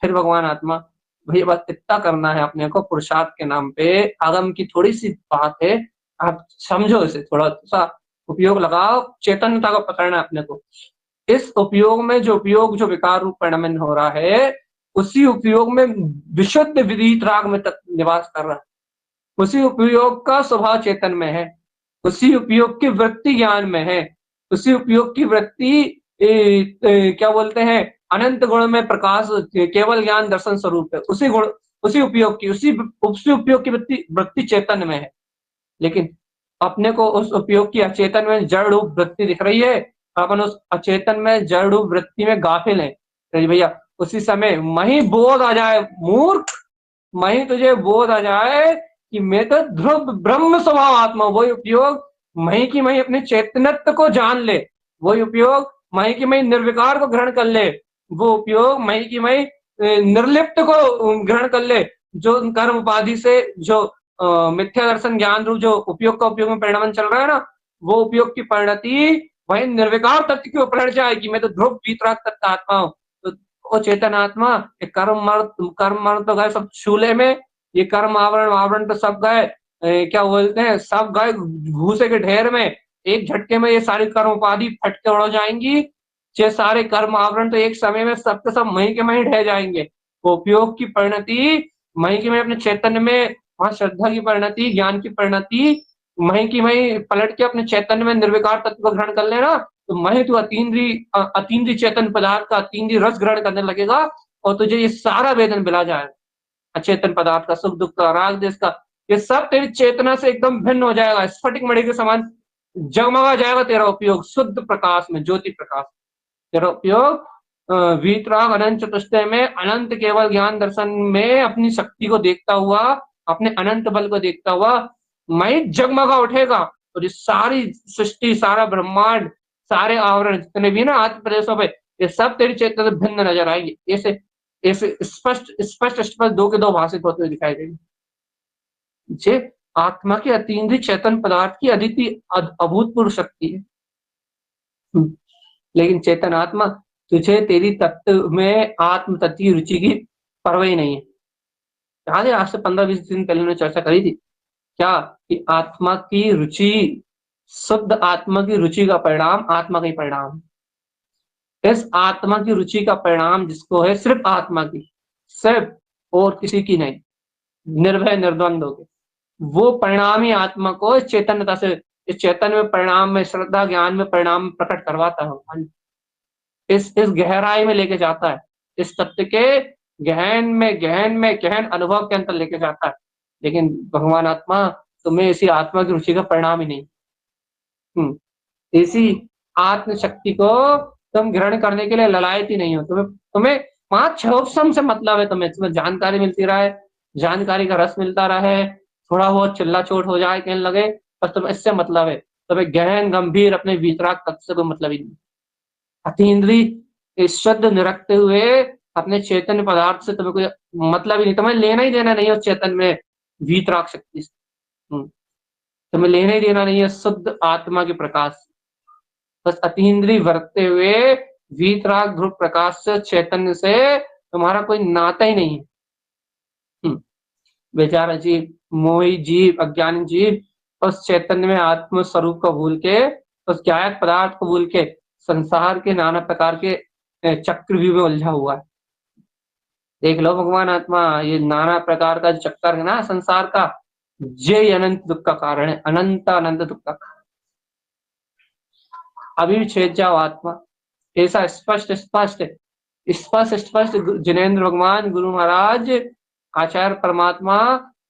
फिर भगवान आत्मा, भैया बस इतना करना है अपने को पुरुषार्थ के नाम पे। आगम की थोड़ी सी बात है, आप समझो इसे, थोड़ा सा उपयोग लगाओ, चैतन्यता को पकड़ना है अपने को। इस उपयोग में जो उपयोग, जो विकार रूप परिणमन हो रहा है, उसी उपयोग में विशुद्ध विदित राग में तक निवास कर रहा है, उसी उपयोग का स्वभाव चेतन में है, उसी उपयोग की वृत्ति ज्ञान में है, उसी उपयोग की वृत्ति क्या बोलते हैं, अनंत गुण में प्रकाश, केवल ज्ञान दर्शन स्वरूप है, उसी गुण, उसी उपयोग की, उसी उपयोग की वृत्ति वृत्ति चेतन में है। लेकिन अपने को उस उपयोग की अचेतन में जड़ रूप वृत्ति दिख रही है, अपन उस अचेतन में जड़ रूप वृत्ति में गाफिल है। तो भैया उसी समय मही बोध आ जाए, मूर्ख, मही तुझे बोध आ जाए कि मैं तो ध्रुव ब्रह्म स्वभाव आत्मा, वही उपयोग मही की मही अपने चैतन्यत्व को जान ले, वही उपयोग मही की मही निर्विकार को ग्रहण कर ले, वो उपयोग मही की मही निर्लिप्त को ग्रहण कर ले, जो कर्म उपाधि से जो मिथ्या दर्शन ज्ञान रूप जो उपयोग का उपयोग में परिणमन चल रहा है ना, वो उपयोग की परिणति वही निर्विकार तत्व की उपरण जाए कि मैं तो ध्रुव वीतराग तत्व आत्मा हूँ। तो ओ चेतन आत्मा, ये कर्म मर्म तो गए सब शूले में, ये कर्म आवरण आवरण तो सब गए, क्या बोलते हैं, सब गए भूसे के ढेर में। एक झटके में ये सारी कर्म उपाधि फट के उड़ जाएंगी। ये सारे कर्म आवरण तो एक समय में सब के सब मही के मही ढह जाएंगे। उपयोग की परिणति मही के मही अपने चैतन्य में, वहां श्रद्धा की परिणति, ज्ञान की परिणति मही की मही पलट के अपने चैतन्य में निर्विकार तत्व को ग्रहण कर लेना, तो मही तू अतीन्द्रिय चेतन पदार्थ का अतीन्द्रिय रस ग्रहण करने लगेगा, और तुझे ये सारा वेदन मिला जाएगा। अचेतन पदार्थ का, सुख दुख का, राग देश का, ये सब तेरी चेतना से एकदम भिन्न हो जाएगा, स्फटिक मणि के समान जगमगा जाएगा तेरा उपयोग शुद्ध प्रकाश में, ज्योति प्रकाश। तेरा उपयोग वीतराग अनंत चतुष्टय में अनंत केवल ज्ञान दर्शन में अपनी शक्ति को देखता हुआ, अपने अनंत बल को देखता हुआ मैं जगमगा उठेगा, और ये सारी सृष्टि, सारा ब्रह्मांड, सारे आवरण जितने भी ना आत्म प्रदेशों पे, ये सब तेरी चेतना से भिन्न नजर आएंगे। ऐसे ऐसे स्पष्ट स्पष्ट स्पष्ट दो के दो भाषित होते हुए दिखाई देंगे। जे आत्मा की अतीन्द्रिय चेतन पदार्थ की अद्वितीय अभूतपूर्व शक्ति है। लेकिन चेतन आत्मा, तुझे तेरी तत्व में आत्म तत्व की रुचि की परवाह ही नहीं है। याद है आज से 15-20 दिन पहले ने चर्चा करी थी क्या, कि आत्मा की रुचि, शुद्ध आत्मा की रुचि का परिणाम आत्मा का ही परिणाम। इस आत्मा की रुचि का परिणाम जिसको है सिर्फ आत्मा की, सिर्फ, और किसी की नहीं, निर्भय निर्द्वंद हो गए, वो परिणाम ही आत्मा को इस चैतन्यता से, इस चैतन्य में परिणाम में, श्रद्धा ज्ञान में परिणाम प्रकट करवाता है भगवान। इस गहराई में लेके जाता है, इस तत्व के गहन अनुभव के अंतर लेके जाता है। लेकिन भगवान आत्मा तुम्हें इसी आत्मा की रुचि का परिणाम ही नहीं। इसी आत्म शक्ति को तुम ग्रहण करने के लिए ललायत ही नहीं हो। तुम्हें 5-6 ऑप्शन से मतलब है, तुम्हें जानकारी मिलती रहे, जानकारी का रस मिलता रहे, थोड़ा बहुत चिल्ला चोट हो जाए कहने लगे, बस तुम्हें इससे मतलब है। तुम्हें गहन गंभीर अपने वीतराग तत्व से कोई मतलब ही नहीं। अतीन्द्रिय शुद्ध निरखते हुए अपने चैतन्य पदार्थ से तुम्हें कोई मतलब ही नहीं, तुम्हें लेना ही देना नहीं है उस चैतन्य में वीतराग शक्ति से। तुम्हें लेना ही देना नहीं है शुद्ध आत्मा के प्रकाश से। बस अतीन्द्रिय वर्तते हुए वीतराग ध्रुव प्रकाश से, चैतन्य से तुम्हारा कोई नाता ही नहीं है। बेचारा जीव, मोही जीव, अज्ञानी जीव उस चैतन्य में आत्म स्वरूप को भूल के, उस ज्ञात पदार्थ को भूल के संसार के नाना प्रकार के चक्रव्यूह में उलझा हुआ है। देख लो भगवान आत्मा, ये नाना प्रकार का जो चक्कर है ना संसार का, ये अनंत दुख का कारण है, अनंत अनंत दुख का कारण। अभी भी छेद जाओ आत्मा, ऐसा स्पष्ट स्पष्ट स्पष्ट स्पष्ट जिनेन्द्र भगवान, गुरु महाराज, आचार्य परमात्मा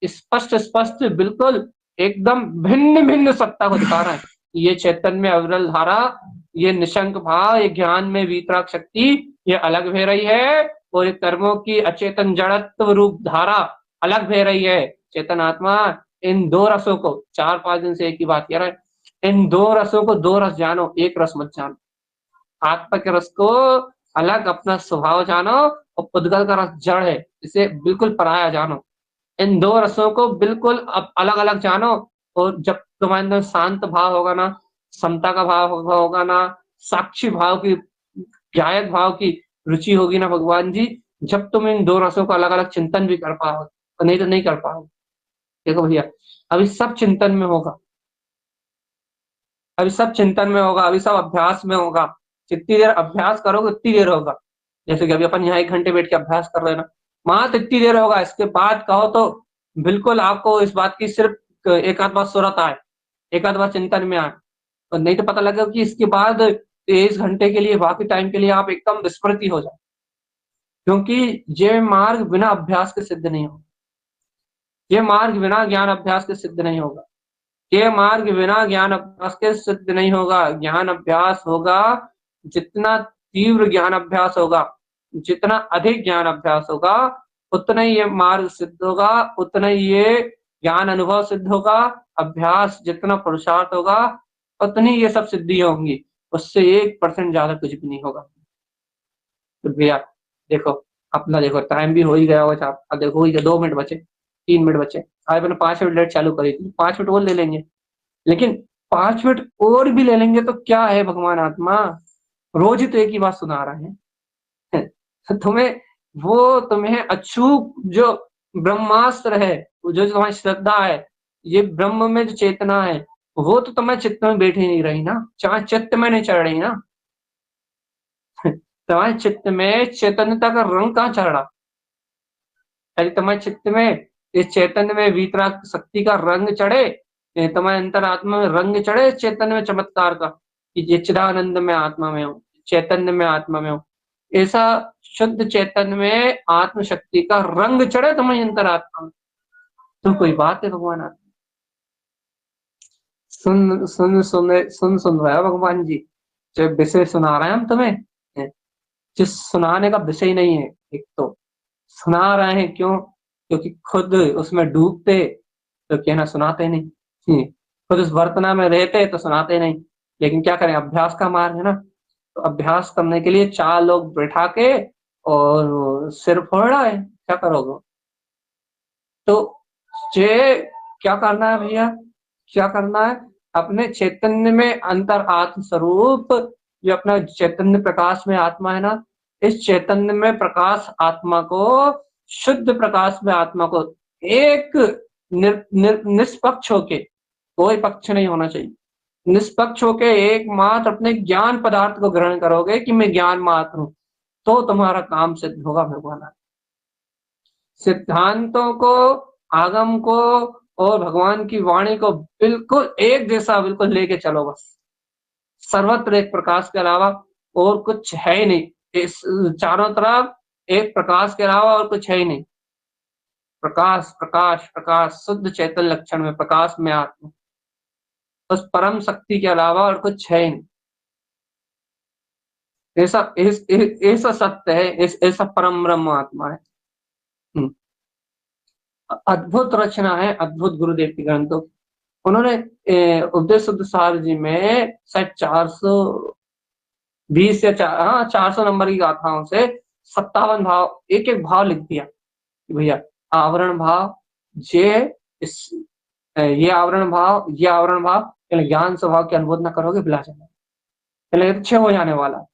स्पष्ट स्पष्ट बिल्कुल एकदम भिन्न भिन्न सत्ता को दिखा रहा है। ये चैतन्य में अविरल धारा, ये निशंक भाव, ये ज्ञान में वीतराग शक्ति, ये अलग बह रही है, और ये कर्मों की अचेतन जड़त्व रूप धारा अलग बह रही है। चेतन आत्मा इन दो रसों को 4-5 दिन से एक ही बात कह रहा है, इन दो रसों को दो रस जानो, एक रस मत जानो। आत्मा के रस को अलग अपना स्वभाव जानो, और पुद्गल का रस जड़ है, इसे बिल्कुल पराया जानो। इन दो रसों को बिल्कुल अलग अलग जानो, और जब तुम्हारे अंदर शांत भाव होगा ना, समता का भाव होगा ना, साक्षी भाव की, ज्ञायक भाव की रुचि होगी ना भगवान जी, जब तुम इन दो रसों का अलग अलग चिंतन भी कर पाओ, तो नहीं तो नहीं कर पाओ। देखो भैया, अभी सब चिंतन में होगा, अभी सब चिंतन में होगा, अभी सब अभ्यास में होगा। जितनी देर अभ्यास करोगे उतनी देर होगा। जैसे कि अभी अपन यहाँ 1 घंटे बैठ के अभ्यास कर रहे हैं ना, वहां तो इतनी देर होगा। इसके बाद कहो तो बिल्कुल आपको इस बात की सिर्फ एक आध बार सूरत आए, एक आध बार चिंतन में आए, और नहीं तो पता लगेगा कि इसके बाद 23 घंटे के लिए, बाकी टाइम के लिए आप एकदम विस्मृति हो जाए। क्योंकि ये मार्ग बिना अभ्यास के सिद्ध नहीं होगा, ये मार्ग बिना ज्ञान अभ्यास के सिद्ध नहीं होगा, ये मार्ग बिना ज्ञान अभ्यास के सिद्ध नहीं होगा। ज्ञान अभ्यास होगा, जितना तीव्र ज्ञान अभ्यास होगा, जितना अधिक ज्ञान अभ्यास होगा, उतना ही ये मार्ग सिद्ध होगा, उतना ही ये ज्ञान अनुभव सिद्ध होगा। अभ्यास जितना पुरुषार्थ होगा, उतनी ये सब सिद्धियां होंगी, उससे 1% ज्यादा कुछ भी नहीं होगा। तो भैया देखो, अपना देखो टाइम भी हो ही गया होगा, अब देखो हो ही गया, 2 मिनट बचे, 3 मिनट बचे। आज मैंने 5 मिनट लेट चालू करी थी, 5 मिनट और ले लेंगे, लेकिन 5 मिनट और भी ले लेंगे तो क्या है भगवान आत्मा, रोज ही तो एक ही बात सुना रहे हैं। तुम्हें अछूत जो ब्रह्मास्त्र है, जो तुम्हारी श्रद्धा है, ये ब्रह्म में जो चेतना है, वो तो तुम्हारे चित्त में बैठी नहीं रही ना, चाहे चित्त में नहीं चढ़ रही ना। तुम्हारे चित्त में चैतन्यता का रंग कहाँ चढ़ रहा? यदि तुम्हारे चित्त में इस चैतन्य में वीतराग शक्ति का रंग चढ़े, तुम्हारे अंतरात्मा में रंग चढ़े चैतन्य में चमत्कार का, कि ये चिदानंद में आत्मा में हो, चैतन्य में आत्मा में हो, ऐसा शुद्ध चैतन्य में आत्म शक्ति का रंग चढ़े तुम्हारी अंतरात्मा में, तो कोई बात है भगवान आत्मा। सुन रहे हो भगवान जी, जो विषय सुना रहे हैं हम तुम्हें, जिस सुनाने का विषय नहीं है, एक तो सुना रहे हैं क्यों, क्योंकि खुद उसमें डूबते तो कहना सुनाते नहीं, खुद उस वर्तना में रहते तो सुनाते नहीं, लेकिन क्या करें, अभ्यास का मार्ग है ना, तो अभ्यास करने के लिए 4 लोग बैठा के और सिर फोड़ रहा है, क्या करोगे? तो ये क्या करना है भैया, क्या करना है, अपने चैतन्य में अंतर आत्म स्वरूप, जो अपना चैतन्य प्रकाश में आत्मा है ना, इस चैतन्य में प्रकाश आत्मा को, शुद्ध प्रकाश में आत्मा को एक निष्पक्ष होके, कोई पक्ष नहीं होना चाहिए, निष्पक्ष होके एकमात्र अपने ज्ञान पदार्थ को ग्रहण करोगे कि मैं ज्ञान मात्र हूं, तो तुम्हारा काम सिद्ध होगा भगवान। सिद्धांतों को, आगम को और भगवान की वाणी को बिल्कुल एक जैसा बिल्कुल लेके चलो, बस सर्वत्र एक प्रकाश के अलावा और कुछ है ही नहीं, इस चारों तरफ एक प्रकाश के अलावा और कुछ है ही नहीं, प्रकाश प्रकाश प्रकाश, शुद्ध चैतन्य लक्षण में प्रकाश में आत्मा, उस परम शक्ति के अलावा और कुछ है ही नहीं। ऐसा सत्य है, ऐसा परम ब्रह्म आत्मा है। अद्भुत रचना है, अद्भुत गुरुदेव की ग्रंथों। उन्होंने उपदेश शुद्ध सार जी में शायद 420 या 400 नंबर की गाथाओं से 57 भाव, एक एक भाव लिख दिया कि भैया आवरण भाव, ये आवरण भाव, ये आवरण भाव, ज्ञान स्वभाव की अनुभूत न करोगे बिला जाना, अच्छे हो जाने वाला,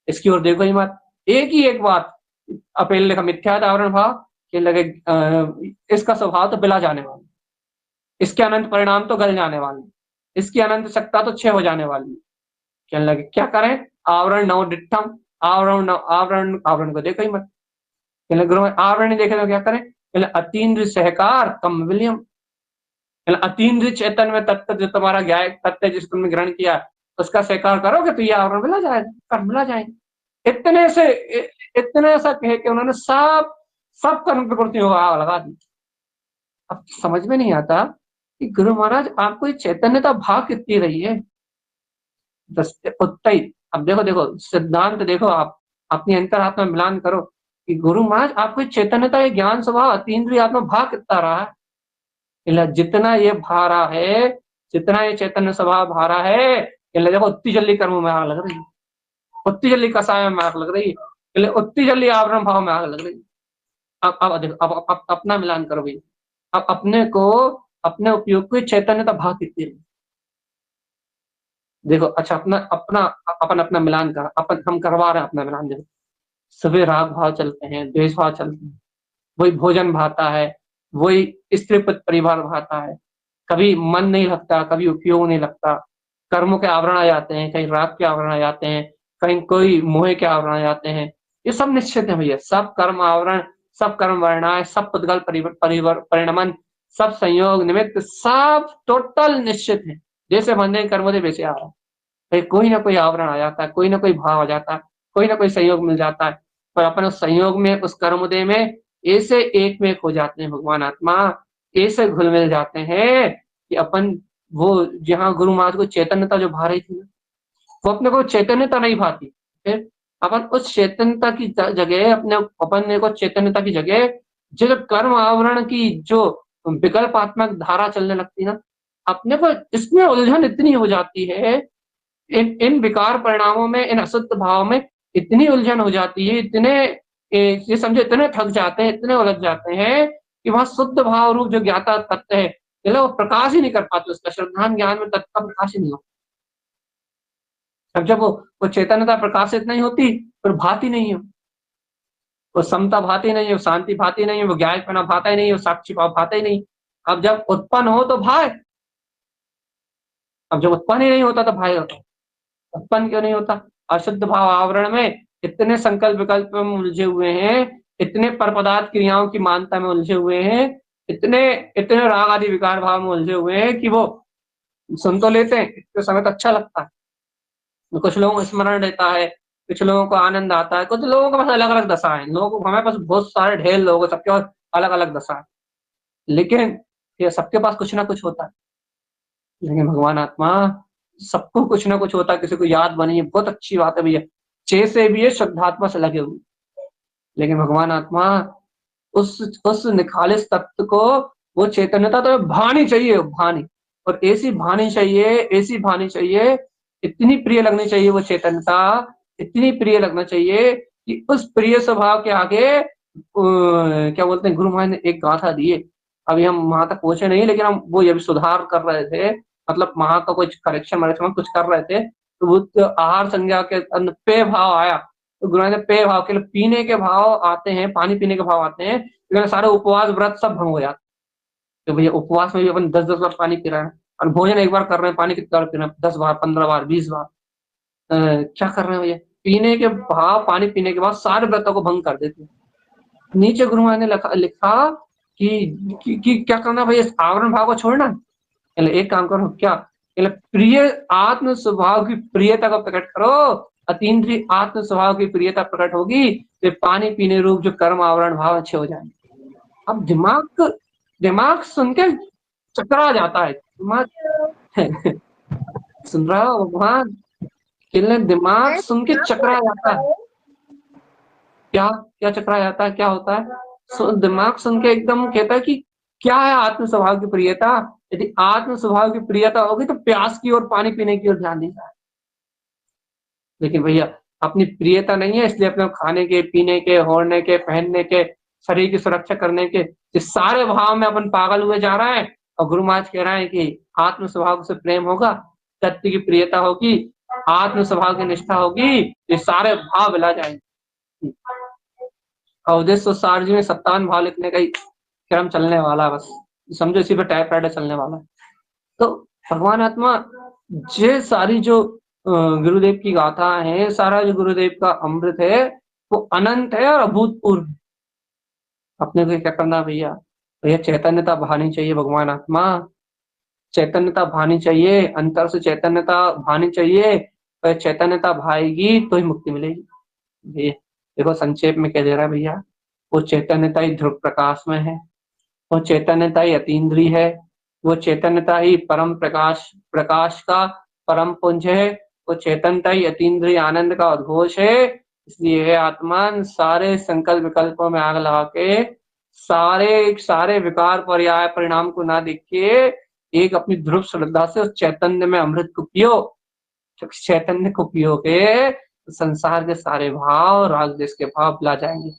इसकी ओर देखो ही मत। एक ही एक बात अपेल लिखा, मिथ्यात आवरण भाव के लगे, इसका स्वभाव तो बिला जाने वाला, इसके अनंत परिणाम तो गल जाने वाले, इसकी अनंत सत्ता तो क्षय हो जाने वाली। कहने लगे क्या करें, आवरण नव डिठम, आवरण आवरण आवरण को देखो ही मत। कहने गुरु आवरण नहीं देखे तो क्या करें, कहने अतीन्द्र सहकार कम विलियम, अतीन्द्र चैतन्य में तत्व जो तुम्हारा ज्ञान तत्व जिस तुमने ग्रहण किया, उसका सहकार करोगे तो ये आवरण मिला जाएगा, कर मिला जाएंगे। इतने ऐसा कह के उन्होंने सब कर्म प्रकृतियों को आग लगा दी। अब समझ में नहीं आता कि गुरु महाराज आपको ये चैतन्यता भाग कितनी रही है, उत्तर। अब देखो सिद्धांत देखो, आप अपनी अंतरात्मा मिलान करो कि गुरु महाराज आपको चैतन्यता, ये ज्ञान स्वभाव, अतीन्द्रिय आत्मा भाग कितना रहा है, जितना ये भारा है, जितना ये चैतन्य स्वभाव भारा है, देखो उतनी जल्दी कर्म में आग लग रही है, उतनी जल्दी कसाय में आग लग रही है, उतनी जल्दी आवरण भाव में आग लग रही है। अब देखो, अब अपना मिलान करो भाई, अब अपने को, अपने उपयोग को चैतन्यता भाग कितनी रही, देखो। अच्छा अपना अपना अपन अपना मिलान कर, अपन हम करवा रहे हैं अपना मिलान, देखो सभी राग भाव चलते हैं, द्वेष भाव चलते हैं, वही भोजन भाता है, वही स्त्री पुत्र परिवार भाता है, कभी मन नहीं लगता, कभी उपयोग नहीं लगता, कर्मों के आवरण आ जाते हैं, कहीं राग के आवरण आ जाते हैं, कहीं कोई मोह के आवरण आ जाते हैं, ये सब निश्चित है भैया, सब कर्म आवरण, सब कर्म वर्णाएं, सब पुद्गल परिणमन, सब संयोग निमित्त, सब टोटल निश्चित है, जैसे बंधे कर्मोदय वैसे आ रहा है, कोई ना कोई आवरण आ जाता है, कोई ना कोई भाव आ जाता है, कोई ना कोई संयोग मिल जाता है, पर अपन उस संयोग में, उस कर्मोदय में ऐसे एक में एक हो जाते हैं भगवान आत्मा, ऐसे घुल मिल जाते हैं कि अपन वो, जहाँ गुरु महाराज को चैतन्यता जो भा रही थी, वो अपने को चैतन्यता नहीं भाती, फिर अपन उस चैतन्यता की जगह, अपन को चैतन्यता की जगह जो कर्म आवरण की जो विकल्पात्मक धारा चलने लगती है ना, अपने को इसमें उलझन इतनी हो जाती है, इन विकार परिणामों में, इन अशुद्ध भाव में इतनी उलझन हो जाती है, ये समझे इतने थक जाते हैं, इतने उलझ जाते हैं कि वहां शुद्ध भाव रूप जो ज्ञाता तत्व है, वो प्रकाश ही नहीं कर पाते, उसका श्रद्धान ज्ञान में तत्व का प्रकाश ही नहीं होता। अब जब वो चैतन्यता प्रकाशित नहीं होती, फिर भाती नहीं हो, वो समता भाती नहीं है, वो शांति भाती नहीं है, वो ज्ञायपना भाता ही नहीं है, वो साक्षी भाव भाता ही नहीं। अब जब उत्पन्न हो तो भाए, अब जब उत्पन्न ही नहीं होता तो भाएगा। उत्पन्न क्यों नहीं होता? अशुद्ध भाव आवरण में इतने संकल्प विकल्प में उलझे हुए हैं, इतने पर पदार्थ क्रियाओं की मानता में उलझे हुए हैं, इतने इतने राग आदि विकार भाव में उलझे हुए हैं कि वो सुन तो लेते हैं, इतने समय तो अच्छा लगता है, कुछ लोगों को स्मरण रहता है, कुछ लोगों को आनंद आता है, कुछ लोगों का बस अलग अलग दशा है। लोगों को, हमारे पास बहुत सारे ढेर लोग हैं, सबके पास अलग अलग दशा है, लेकिन ये सबके पास कुछ ना कुछ होता है। लेकिन भगवान आत्मा, सबको कुछ ना कुछ होता है, किसी को याद बनी है, बहुत अच्छी बात है भैया, चे से भी है, श्रद्धात्मा से लगे हुए। लेकिन भगवान आत्मा उस निखालिस तत्व को, वो चैतन्यता तो भानी चाहिए, भानी, और ऐसी भानी चाहिए, ऐसी भानी चाहिए, इतनी प्रिय लगनी चाहिए वो चैतन्यता, इतनी प्रिय लगना चाहिए कि उस प्रिय स्वभाव के आगे क्या बोलते हैं, गुरु महाराज ने एक गाथा दी है। अभी हम वहां तक पहुंचे नहीं, लेकिन हम वो ये भी सुधार कर रहे थे, मतलब वहां का कुछ करेक्शन वरेक्शन कुछ कर रहे थे, तो वो तो आहार संज्ञा के अंदर पे भाव आया, तो गुरु महाराज ने पे भाव के लिए पीने के भाव आते हैं, पानी पीने के भाव आते हैं, तो सारे उपवास व्रत सब भंग हो जाते। तो भैया उपवास में भी अपन 10-10 बार पानी पी रहे हैं, और भोजन एक बार कर रहे हैं, पानी कितनी बार पी रहे हैं, 10 बार, 15 बार, 20 बार। क्या कर रहे हैं भैया? पीने के भाव, पानी पीने के बाद सारे व्रतों को भंग कर देते हैं। नीचे गुरु महाराज ने लिखा कि क्या करना भैया, आवरण भाव को छोड़ना, एक काम करो, क्या प्रिय आत्म स्वभाव की प्रियता को प्रकट करो, अतीन्द्रिय आत्म स्वभाव की प्रियता प्रकट होगी, तो पानी पीने रूप जो कर्म आवरण भाव अच्छे हो जाएंगे। अब दिमाग सुन के चकरा जाता है, दिमाग सुन रहा हो भगवान, दिमाग सुन के चकरा जाता है। क्या क्या चकरा जाता है, क्या होता है? दिमाग सुन के एकदम कहता है कि क्या है आत्म स्वभाव की प्रियता, यदि आत्म स्वभाव की प्रियता होगी तो प्यास की और पानी पीने की ओर ध्यान देगा। लेकिन भैया अपनी प्रियता नहीं है, इसलिए अपने खाने के, पीने के, ओढ़ने के, पहनने के, शरीर की सुरक्षा करने के, इस सारे भाव में अपन पागल हुए जा रहा है। और गुरु महाराज कह रहे हैं कि आत्म स्वभाव से प्रेम होगा, तत्व की प्रियता होगी, आत्म स्वभाव की निष्ठा होगी, ये सारे भाव मिला जाएंगे। अवधेश सारजी में 57 भाव लिखने का ही क्रम चलने वाला है, बस समझो इसी पे टाइप राइटर चलने वाला है। तो भगवान आत्मा, ये सारी जो गुरुदेव की गाथा है, सारा जो गुरुदेव का अमृत है, वो अनंत है और अभूतपूर्व। अपने को क्या करना भैया? भैया चैतन्यता बहानी चाहिए भगवान आत्मा, चैतन्यता भानी चाहिए, अंतर से चैतन्यता भानी चाहिए, तो चैतन्यता भाएगी तो ही मुक्ति मिलेगी। देखो संक्षेप में कह दे रहा है भैया, वो चैतन्यता ही ध्रुव प्रकाश में है, वो चैतन्यता ही अतीन्द्रिय है, वो चैतन्यता ही परम प्रकाश प्रकाश का परम पुंज है, वो चैतन्यता ही अतीन्द्रिय आनंद का उद्घोष है। इसलिए है आत्मान, सारे संकल्प विकल्पों में आग लगा के, सारे सारे विकार पर्याय परिणाम को ना देखिए, एक अपनी ध्रुव श्रद्धा से उस चैतन्य में अमृत को पियो, चैतन्य को पियो के संसार के सारे भाव, राग देश के भाव भुला जाएंगे।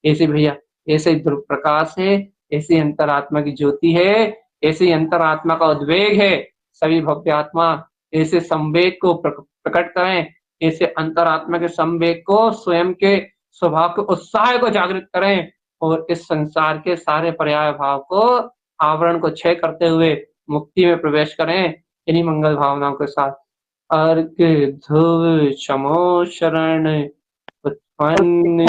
ऐसे भैया, ऐसे ध्रुव प्रकाश है, ऐसी अंतरात्मा की ज्योति है, ऐसी अंतरात्मा का उद्वेग है। सभी भव्य आत्मा ऐसे संवेग को प्रकट करें, ऐसे अंतरात्मा के संवेग को, स्वयं के स्वभाव के उत्साह को जागृत करें, और इस संसार के सारे पर्याय भाव को, आवरण को क्षय करते हुए मुक्ति में प्रवेश करें, इन्हीं मंगल भावनाओं के साथ। अर्क ध्रुव क्षमो शरण उत्पन्न